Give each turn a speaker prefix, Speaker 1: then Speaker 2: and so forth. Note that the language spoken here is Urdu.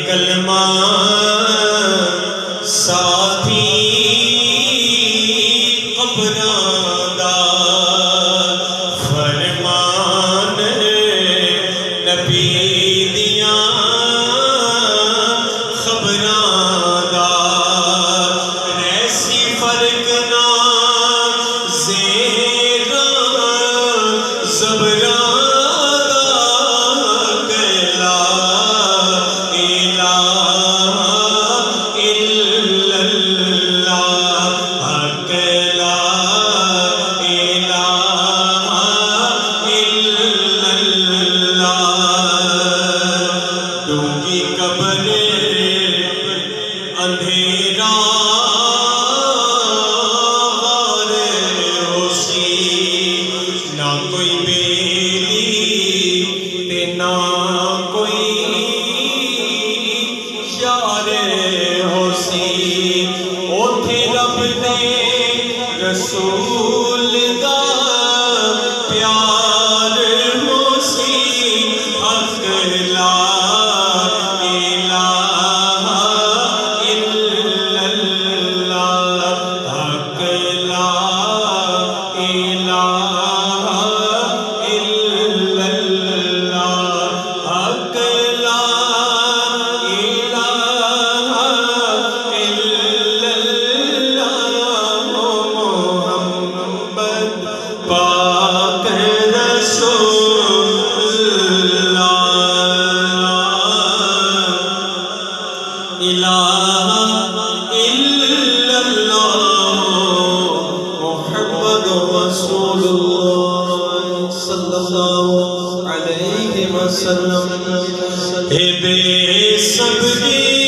Speaker 1: کلمہ ساتھی قبراں دا فرمان نبی دیاں خبراں دا ریسی فرق نہ زیراں زبراں اندھیرا غار ہوسی نہ کوئی بیلی تے نہ کوئی یار ہوسی اوتھے رب دے رسول دا پیار ہوسی حق لا رسول اللہ صلی اللہ علیہ وسلم بے صبری